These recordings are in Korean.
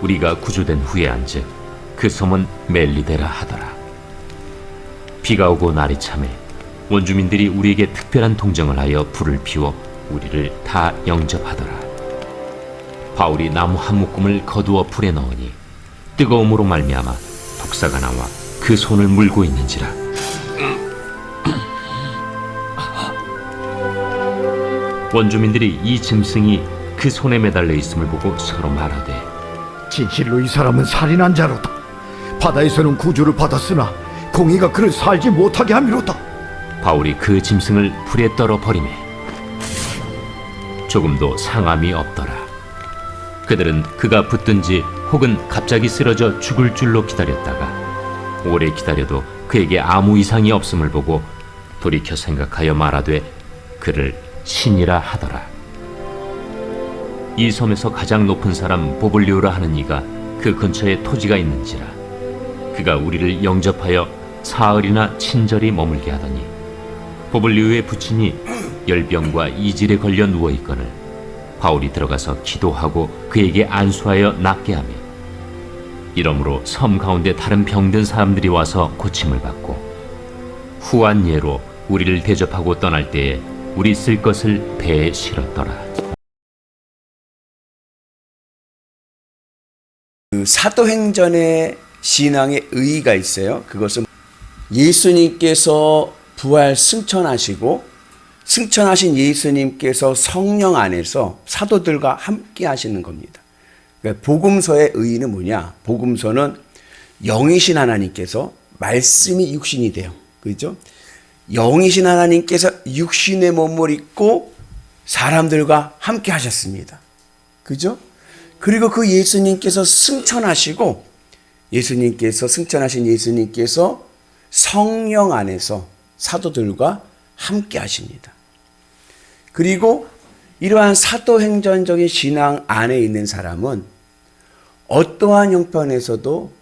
우리가 구조된 후에 안즉 그 섬은 멜리데라 하더라. 비가 오고 날이 차매 원주민들이 우리에게 특별한 동정을 하여 불을 피워 우리를 다 영접하더라. 바울이 나무 한 묶음을 거두어 불에 넣으니 뜨거움으로 말미암아 독사가 나와 그 손을 물고 있는지라. 원주민들이 이 짐승이 그 손에 매달려 있음을 보고 서로 말하되, 진실로 이 사람은 살인한 자로다. 바다에서는 구주를 받았으나 공의가 그를 살지 못하게 함이로다. 바울이 그 짐승을 불에 떨어 버리매 조금도 상함이 없더라. 그들은 그가 붙든지 혹은 갑자기 쓰러져 죽을 줄로 기다렸다가 오래 기다려도 그에게 아무 이상이 없음을 보고 돌이켜 생각하여 말하되 그를 신이라 하더라. 이 섬에서 가장 높은 사람 보블리오라 하는 이가 그 근처에 토지가 있는지라. 그가 우리를 영접하여 사흘이나 친절히 머물게 하더니 보블리오의 부친이 열병과 이질에 걸려 누워있거늘 바울이 들어가서 기도하고 그에게 안수하여 낫게 하며, 이러므로 섬 가운데 다른 병든 사람들이 와서 고침을 받고 후한 예로 우리를 대접하고 떠날 때에 우리 쓸 것을 배에 실었더라. 그 사도행전의 신앙의 의의가 있어요. 그것은 예수님께서 부활 승천하시고 승천하신 예수님께서 성령 안에서 사도들과 함께 하시는 겁니다. 그러니까 복음서의 의의는 뭐냐? 복음서는 영이신 하나님께서 말씀이 육신이 돼요. 그렇죠? 영이신 하나님께서 육신의 몸을 입고 사람들과 함께 하셨습니다. 그죠? 그리고 그 예수님께서 승천하시고 승천하신 예수님께서 성령 안에서 사도들과 함께 하십니다. 그리고 이러한 사도행전적인 신앙 안에 있는 사람은 어떠한 형편에서도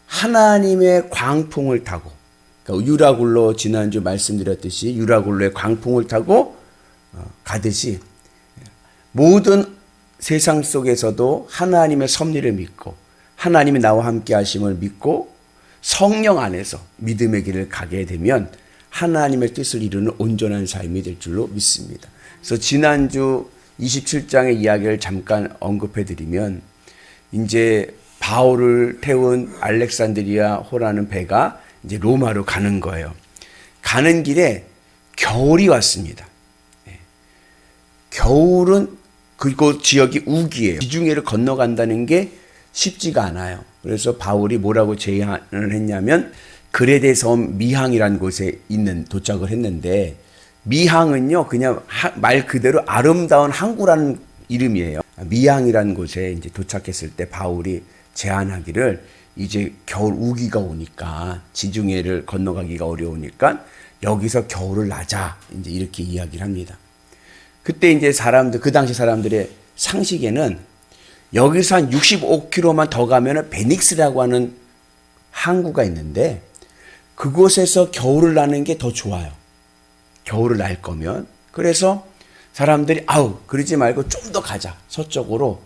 하나님의 광풍을 타고, 그러니까 유라굴로 지난주 말씀드렸듯이 유라굴로의 광풍을 타고 가듯이 모든 세상 속에서도 하나님의 섭리를 믿고 하나님이 나와 함께 하심을 믿고 성령 안에서 믿음의 길을 가게 되면 하나님의 뜻을 이루는 온전한 삶이 될 줄로 믿습니다. 그래서 지난주 27장의 이야기를 잠깐 언급해 드리면, 이제 바울을 태운 알렉산드리아 호라는 배가 이제 로마로 가는 거예요. 가는 길에 겨울이 왔습니다. 겨울은 그곳 지역이 우기예요. 지중해를 건너간다는 게 쉽지가 않아요. 그래서 바울이 뭐라고 제안을 했냐면 그레데 섬 미항이라는 곳에 도착을 했는데, 미항은요 그냥 말 그대로 아름다운 항구라는 이름이에요. 미항이라는 곳에 이제 도착했을 때 바울이 제안하기를, 이제 겨울 우기가 오니까 지중해를 건너가기가 어려우니까 여기서 겨울을 나자, 이제 이렇게 이야기를 합니다. 그때 이제 그 당시 사람들의 상식에는 여기서 한 65km만 더 가면 베닉스라고 하는 항구가 있는데 그곳에서 겨울을 나는 게 더 좋아요. 겨울을 날 거면. 그래서 사람들이 그러지 말고 좀 더 가자, 서쪽으로.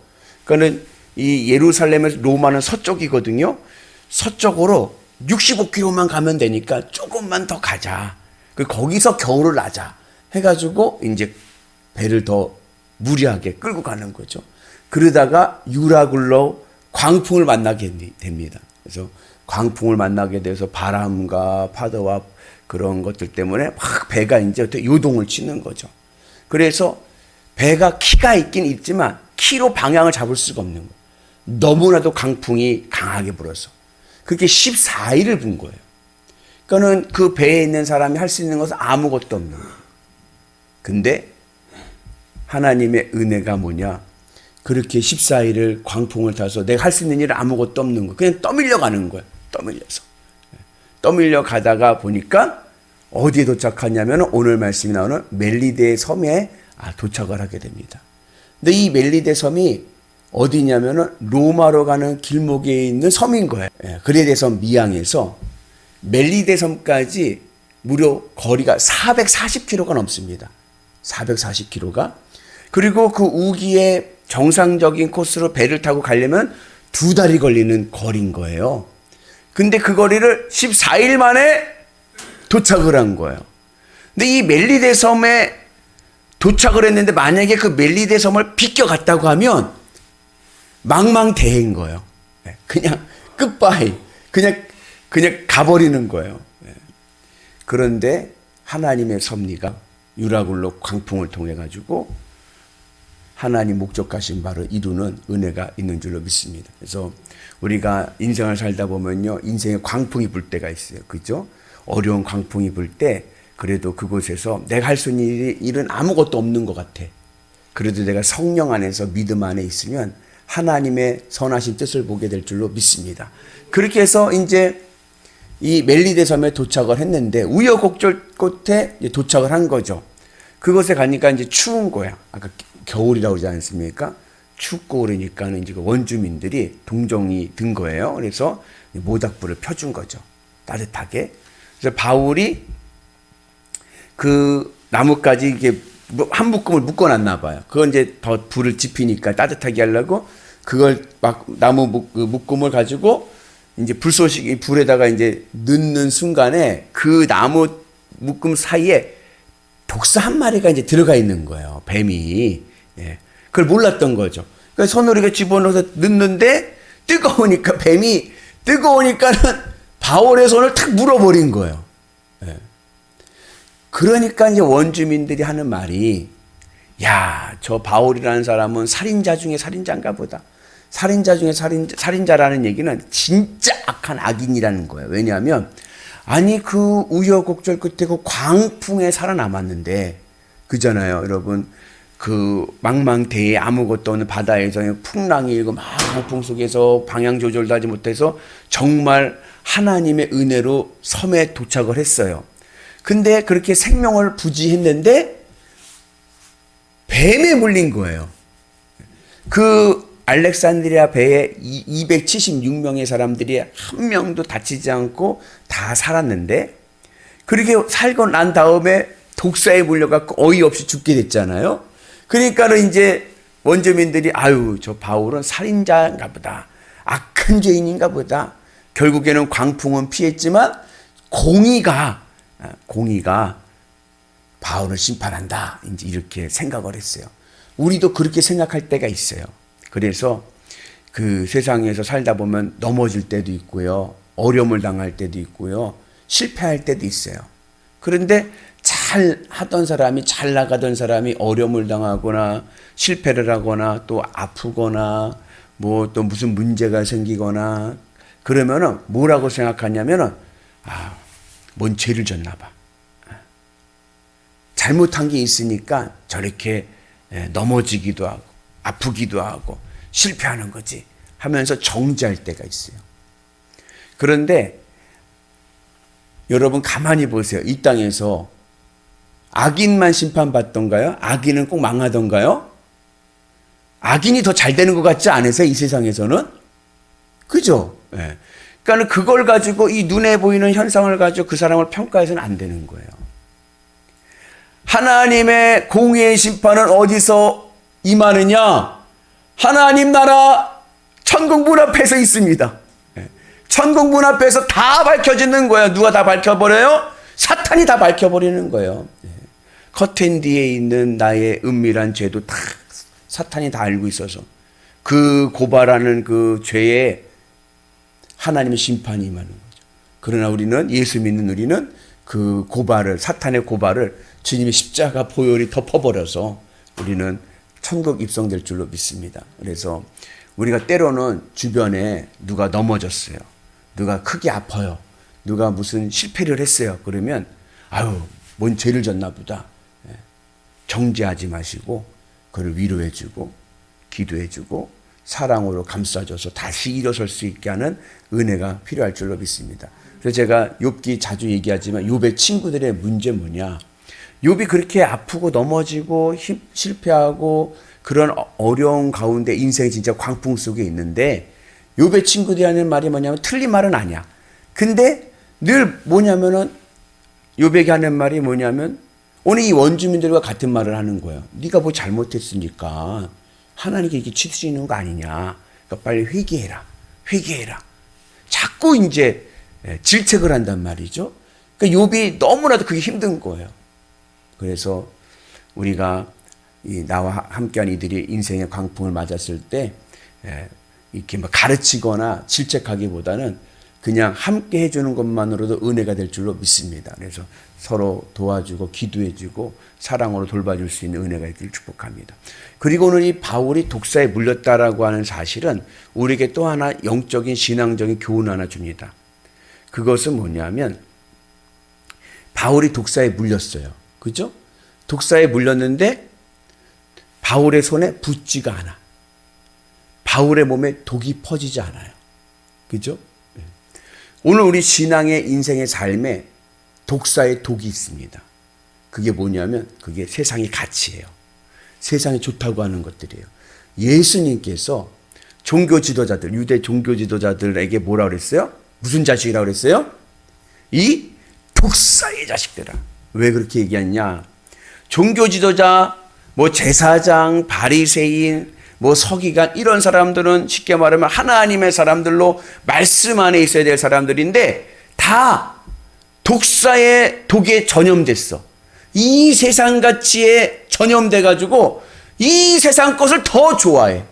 그러니까 이 예루살렘에서 로마는 서쪽이거든요. 서쪽으로 65km만 가면 되니까 조금만 더 가자. 거기서 겨울을 나자 해가지고 이제 배를 더 무리하게 끌고 가는 거죠. 그러다가 유라굴로 광풍을 만나게 됩니다. 그래서 광풍을 만나게 돼서 바람과 파도와 그런 것들 때문에 막 배가 이제 요동을 치는 거죠. 그래서 배가 키가 있긴 있지만 키로 방향을 잡을 수가 없는 거예요. 너무나도 강풍이 강하게 불어서. 그렇게 14일을 분 거예요. 그러니까는 그 배에 있는 사람이 할 수 있는 것은 아무것도 없는 거예요. 근데 하나님의 은혜가 뭐냐? 그렇게 14일을 광풍을 타서 내가 할 수 있는 일은 아무것도 없는 거예요. 그냥 떠밀려 가는 거예요. 떠밀려서. 떠밀려 가다가 보니까 어디에 도착하냐면 오늘 말씀이 나오는 멜리데 섬에 도착을 하게 됩니다. 근데 이 멜리데 섬이 어디냐면 로마로 가는 길목에 있는 섬인 거예요. 그레데 섬 미항에서 멜리데 섬까지 무려 거리가 440km가 넘습니다. 440km가. 그리고 그 우기의 정상적인 코스로 배를 타고 가려면 2달이 걸리는 거리인 거예요. 근데 그 거리를 14일 만에 도착을 한 거예요. 근데 이 멜리데 섬에 도착을 했는데 만약에 그 멜리데 섬을 비껴갔다고 하면 망망대해인 거예요. 그냥 끝바이. 그냥 가버리는 거예요. 그런데 하나님의 섭리가 유라굴로 광풍을 통해 가지고 하나님 목적하신 바를 이루는 은혜가 있는 줄로 믿습니다. 그래서 우리가 인생을 살다 보면요, 인생에 광풍이 불 때가 있어요. 그죠? 어려운 광풍이 불 때 그래도 그곳에서 내가 할 수 있는 일은 아무것도 없는 것 같아. 그래도 내가 성령 안에서 믿음 안에 있으면 하나님의 선하신 뜻을 보게 될 줄로 믿습니다. 그렇게 해서 이제 이 멜리데 섬에 도착을 했는데 우여곡절 끝에 도착을 한 거죠. 그곳에 가니까 이제 추운 거야. 아까 겨울이라고 그러지 않습니까? 춥고 그러니까는 이제 원주민들이 동정이 든 거예요. 그래서 모닥불을 펴준 거죠. 따뜻하게. 그래서 바울이 그 나뭇가지 이게 한 묶음을 묶어놨나 봐요. 그건 이제 더 불을 지피니까 따뜻하게 하려고 그걸 막 나무 묶음을 가지고 이제 불쏘시개 불에다가 이제 넣는 순간에 그 나무 묶음 사이에 독사 한 마리가 이제 들어가 있는 거예요. 뱀이. 예. 그걸 몰랐던 거죠. 그러니까 손으로 이렇게 집어넣어서 넣는데 뱀이 뜨거우니까는 바울의 손을 탁 물어버린 거예요. 예. 그러니까 이제 원주민들이 하는 말이, 야, 저 바울이라는 사람은 살인자 중에 살인자인가 보다. 살인자 중에 살인자라는 얘기는 진짜 악한 악인이라는 거예요. 왜냐하면 아니 그 우여곡절 끝에 그 광풍에 살아남았는데, 그잖아요, 여러분. 그 망망대해 아무것도 없는 바다에서 풍랑이 일고 막 강풍 속에서 방향 조절도 하지 못해서 정말 하나님의 은혜로 섬에 도착을 했어요. 근데 그렇게 생명을 부지했는데 뱀에 물린 거예요. 그 알렉산드리아 배에 276명의 사람들이 한 명도 다치지 않고 다 살았는데, 그렇게 살고 난 다음에 독사에 물려갖고 어이없이 죽게 됐잖아요. 그러니까는 이제 원주민들이 아유, 저 바울은 살인자인가 보다. 악한 죄인인가 보다. 결국에는 광풍은 피했지만 공의가 바울을 심판한다. 이제 이렇게 생각을 했어요. 우리도 그렇게 생각할 때가 있어요. 그래서 그 세상에서 살다 보면 넘어질 때도 있고요. 어려움을 당할 때도 있고요. 실패할 때도 있어요. 그런데 잘 하던 사람이, 잘 나가던 사람이 어려움을 당하거나 실패를 하거나 또 아프거나 뭐 또 무슨 문제가 생기거나 그러면은 뭐라고 생각하냐면은, 아, 뭔 죄를 졌나 봐. 잘못한 게 있으니까 저렇게 넘어지기도 하고 아프기도 하고 실패하는 거지 하면서 정죄할 때가 있어요. 그런데 여러분 가만히 보세요. 이 땅에서 악인만 심판받던가요? 악인은 꼭 망하던가요? 악인이 더 잘 되는 것 같지 않으세요? 이 세상에서는? 그죠? 예. 그러니까 그걸 가지고, 이 눈에 보이는 현상을 가지고 그 사람을 평가해서는 안 되는 거예요. 하나님의 공의의 심판은 어디서 임하느냐? 하나님 나라 천국 문 앞에서 있습니다. 천국 문 앞에서 다 밝혀지는 거예요. 누가 다 밝혀버려요? 사탄이 다 밝혀버리는 거예요. 커튼 뒤에 있는 나의 은밀한 죄도 다 사탄이 다 알고 있어서 그 고발하는 그 죄에 하나님의 심판이 임하는 거죠. 그러나 우리는, 예수 믿는 우리는 그 고발을, 사탄의 고발을 주님의 십자가 보혈이 덮어버려서 우리는 천국 입성될 줄로 믿습니다. 그래서 우리가 때로는 주변에 누가 넘어졌어요. 누가 크게 아파요. 누가 무슨 실패를 했어요. 그러면 아유, 뭔 죄를 졌나 보다. 정죄하지 마시고 그를 위로해주고 기도해주고 사랑으로 감싸줘서 다시 일어설 수 있게 하는 은혜가 필요할 줄로 믿습니다. 그래서 제가 욥기 자주 얘기하지만 욥의 친구들의 문제 뭐냐? 욥이 그렇게 아프고 넘어지고 실패하고 그런 어려운 가운데 인생이 진짜 광풍 속에 있는데, 욥의 친구들이 하는 말이 뭐냐면 틀린 말은 아니야. 근데 늘 뭐냐면은 욥에게 하는 말이 뭐냐면 오늘 이 원주민들과 같은 말을 하는 거예요. 네가 뭐 잘못했으니까 하나님께 이렇게 치수 있는 거 아니냐. 그러니까 빨리 회개해라. 회개해라. 자꾸 이제 질책을 한단 말이죠. 그러니까 욥이 너무나도 그게 힘든 거예요. 그래서 우리가 나와 함께한 이들이 인생의 광풍을 맞았을 때 이렇게 뭐 가르치거나 질책하기보다는 그냥 함께 해주는 것만으로도 은혜가 될 줄로 믿습니다. 그래서 서로 도와주고 기도해주고 사랑으로 돌봐줄 수 있는 은혜가 있기를 축복합니다. 그리고 오늘 이 바울이 독사에 물렸다라고 하는 사실은 우리에게 또 하나 영적인 신앙적인 교훈 하나 줍니다. 그것은 뭐냐면 바울이 독사에 물렸어요. 그죠? 독사에 물렸는데 바울의 손에 붙지가 않아. 바울의 몸에 독이 퍼지지 않아요. 그죠? 오늘 우리 신앙의 인생의 삶에 독사의 독이 있습니다. 그게 뭐냐면 그게 세상의 가치예요. 세상이 좋다고 하는 것들이에요. 예수님께서 종교 지도자들, 유대 종교 지도자들에게 뭐라 그랬어요? 무슨 자식이라고 그랬어요? 이 독사의 자식들아. 왜 그렇게 얘기했냐? 종교 지도자, 뭐 제사장, 바리새인, 뭐 서기관 이런 사람들은 쉽게 말하면 하나님의 사람들로 말씀 안에 있어야 될 사람들인데 다 독사의 독에 전염됐어. 이 세상 가치에 전염돼 가지고 이 세상 것을 더 좋아해.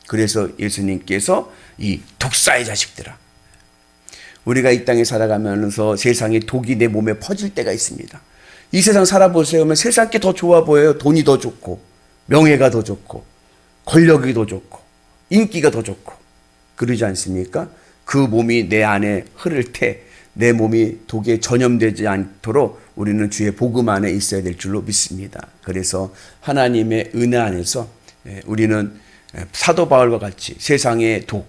그래서 예수님께서 이 독사의 자식들아. 우리가 이 땅에 살아가면서 세상의 독이 내 몸에 퍼질 때가 있습니다. 이 세상 살아보세요. 하면 세상 게 더 좋아 보여요. 돈이 더 좋고 명예가 더 좋고 권력이 더 좋고 인기가 더 좋고 그러지 않습니까? 그 몸이 내 안에 흐를 때 내 몸이 독에 전염되지 않도록 우리는 주의 복음 안에 있어야 될 줄로 믿습니다. 그래서 하나님의 은혜 안에서 우리는 사도 바울과 같이 세상의 독,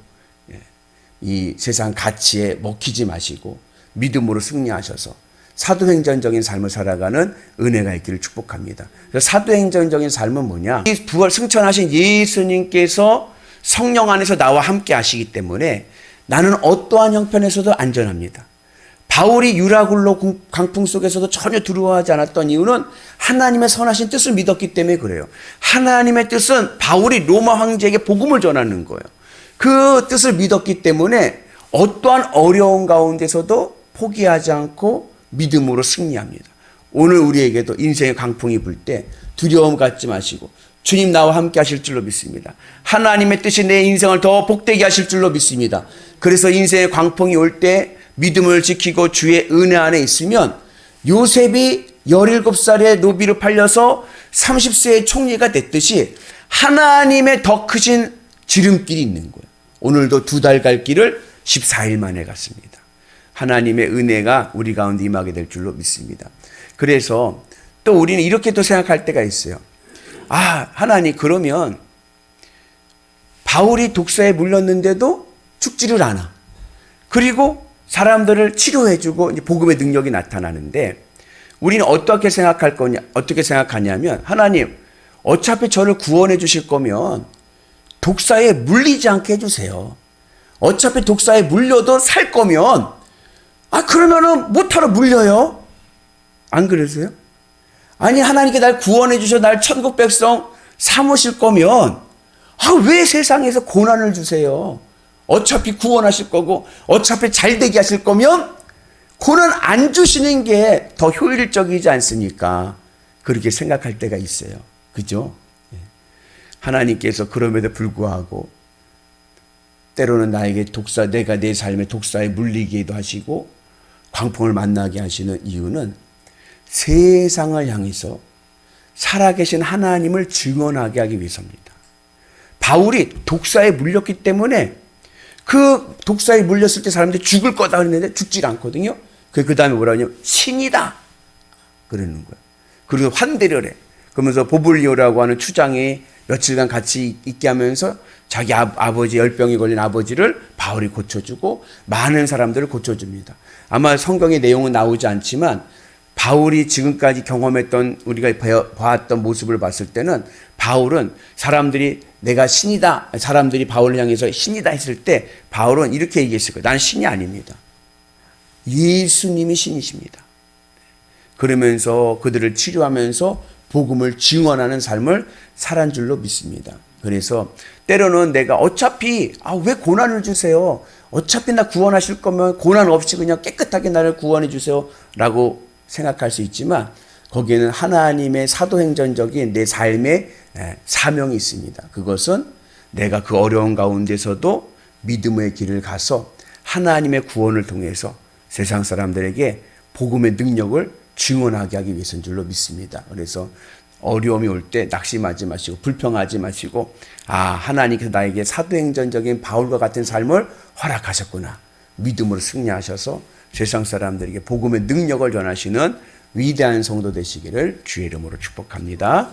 이 세상 가치에 먹히지 마시고 믿음으로 승리하셔서 사도행전적인 삶을 살아가는 은혜가 있기를 축복합니다. 그래서 사도행전적인 삶은 뭐냐? 이 부활 승천하신 예수님께서 성령 안에서 나와 함께 하시기 때문에 나는 어떠한 형편에서도 안전합니다. 바울이 유라굴로 광풍 속에서도 전혀 두려워하지 않았던 이유는 하나님의 선하신 뜻을 믿었기 때문에 그래요. 하나님의 뜻은 바울이 로마 황제에게 복음을 전하는 거예요. 그 뜻을 믿었기 때문에 어떠한 어려운 가운데서도 포기하지 않고 믿음으로 승리합니다. 오늘 우리에게도 인생의 광풍이 불 때 두려움 갖지 마시고 주님 나와 함께 하실 줄로 믿습니다. 하나님의 뜻이 내 인생을 더 복되게 하실 줄로 믿습니다. 그래서 인생의 광풍이 올 때 믿음을 지키고 주의 은혜 안에 있으면 요셉이 17살에 노비로 팔려서 30세의 총리가 됐듯이 하나님의 더 크신 지름길이 있는 거예요. 오늘도 2달 갈 길을 14일 만에 갔습니다. 하나님의 은혜가 우리 가운데 임하게 될 줄로 믿습니다. 그래서 또 우리는 이렇게 또 생각할 때가 있어요. 아, 하나님 그러면 바울이 독사에 물렸는데도 죽지를 않아. 그리고 사람들을 치료해주고 이제 복음의 능력이 나타나는데 우리는 어떻게 생각할 거냐? 어떻게 생각하냐면 하나님 어차피 저를 구원해 주실 거면 독사에 물리지 않게 해주세요. 어차피 독사에 물려도 살 거면 그러면은 못하러 물려요. 안 그러세요? 아니 하나님께 날 구원해 주셔 날 천국 백성 삼으실 거면 왜 세상에서 고난을 주세요? 어차피 구원하실 거고 어차피 잘되게 하실 거면 고난 안 주시는 게 더 효율적이지 않습니까? 그렇게 생각할 때가 있어요. 그죠? 하나님께서 그럼에도 불구하고 때로는 나에게 내가 내 삶의 독사에 물리기도 하시고 광풍을 만나게 하시는 이유는 세상을 향해서 살아계신 하나님을 증언하게 하기 위해서입니다. 바울이 독사에 물렸기 때문에 그 독사에 물렸을 때 사람들이 죽을 거다 그랬는데 죽질 않거든요. 그 다음에 뭐라 하냐면 신이다 그러는 거예요. 그리고 환대를 해. 그러면서 보블리오라고 하는 추장이 며칠간 같이 있게 하면서 자기 아버지 열병이 걸린 아버지를 바울이 고쳐주고 많은 사람들을 고쳐줍니다. 아마 성경의 내용은 나오지 않지만 바울이 지금까지 경험했던 우리가 봐왔던 모습을 봤을 때는 바울은 사람들이 내가 신이다 사람들이 바울을 향해서 신이다 했을 때 바울은 이렇게 얘기했을 거예요. 난 신이 아닙니다. 예수님이 신이십니다. 그러면서 그들을 치료하면서 복음을 증언하는 삶을 살한 줄로 믿습니다. 그래서 때로는 내가 어차피 왜 고난을 주세요? 어차피 나 구원하실 거면 고난 없이 그냥 깨끗하게 나를 구원해 주세요 라고 생각할 수 있지만 거기에는 하나님의 사도행전적인 내 삶의 사명이 있습니다. 그것은 내가 그 어려운 가운데서도 믿음의 길을 가서 하나님의 구원을 통해서 세상 사람들에게 복음의 능력을 증언하게 하기 위해서인 줄로 믿습니다. 그래서 어려움이 올 때 낙심하지 마시고 불평하지 마시고 하나님께서 나에게 사도행전적인 바울과 같은 삶을 허락하셨구나. 믿음으로 승리하셔서 세상 사람들에게 복음의 능력을 전하시는 위대한 성도 되시기를 주의 이름으로 축복합니다.